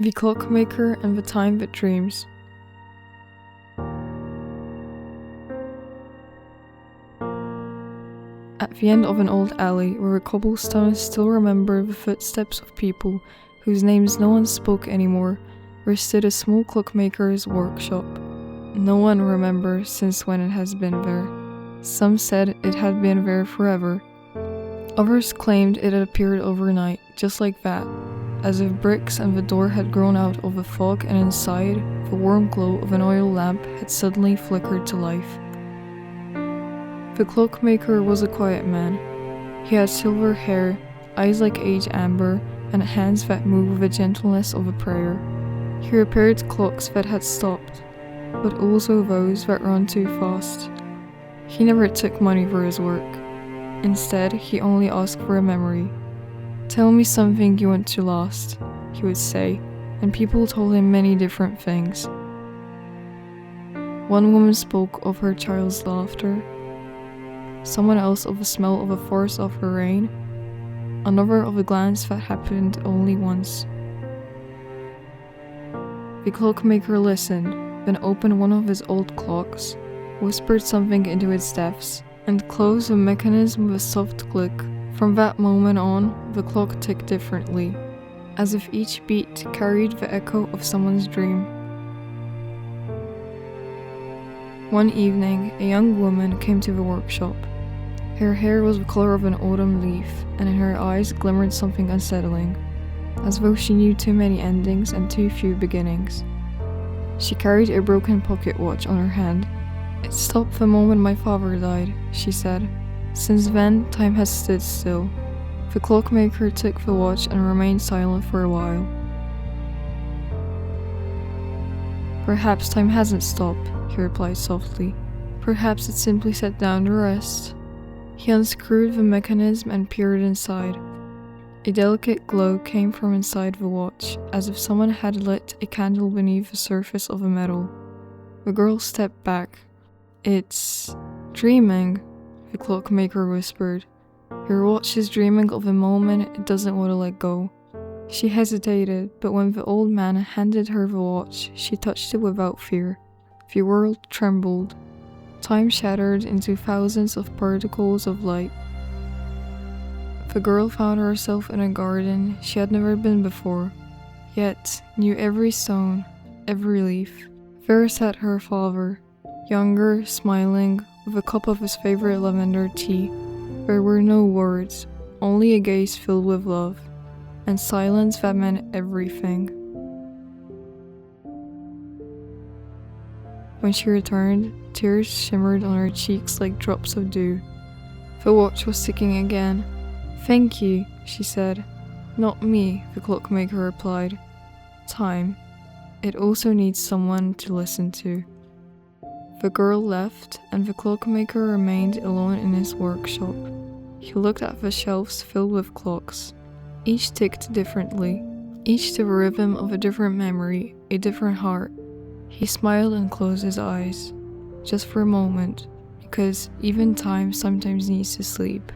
The Clockmaker and the Time That Dreams. At the end of an old alley where the cobblestones still remember the footsteps of people whose names no one spoke anymore, there stood a small clockmaker's workshop. No one remembers since when it has been there. Some said it had been there forever. Others claimed it had appeared overnight, just like that, as if bricks and the door had grown out of the fog, and inside, the warm glow of an oil lamp had suddenly flickered to life. The clockmaker was a quiet man. He had silver hair, eyes like aged amber, and hands that moved with the gentleness of a prayer. He repaired clocks that had stopped, but also those that ran too fast. He never took money for his work. Instead, he only asked for a memory. "Tell me something you want to last," he would say, and people told him many different things. One woman spoke of her child's laughter, someone else of the smell of a forest after rain, another of a glance that happened only once. The clockmaker listened, then opened one of his old clocks, whispered something into its depths, and closed the mechanism with a soft click. From that moment on, the clock ticked differently, as if each beat carried the echo of someone's dream. One evening, a young woman came to the workshop. Her hair was the color of an autumn leaf, and in her eyes glimmered something unsettling, as though she knew too many endings and too few beginnings. She carried a broken pocket watch on her hand. "It stopped the moment my father died," she said. "Since then, time has stood still." The clockmaker took the watch and remained silent for a while. "Perhaps time hasn't stopped," he replied softly. "Perhaps it simply sat down to rest." He unscrewed the mechanism and peered inside. A delicate glow came from inside the watch, as if someone had lit a candle beneath the surface of a metal. The girl stepped back. "It's dreaming," the clockmaker whispered. "Your watch is dreaming of a moment it doesn't want to let go." She hesitated, but when the old man handed her the watch, she touched it without fear. The world trembled. Time shattered into thousands of particles of light. The girl found herself in a garden she had never been before, yet knew every stone, every leaf. There sat her father, younger, smiling, with a cup of his favorite lavender tea. There were no words, only a gaze filled with love, and silence that meant everything. When she returned, tears shimmered on her cheeks like drops of dew. The watch was ticking again. "Thank you," she said. "Not me," the clockmaker replied. "Time. It also needs someone to listen to." The girl left, and the clockmaker remained alone in his workshop. He looked at the shelves filled with clocks. Each ticked differently, each to the rhythm of a different memory, a different heart. He smiled and closed his eyes, just for a moment, because even time sometimes needs to sleep.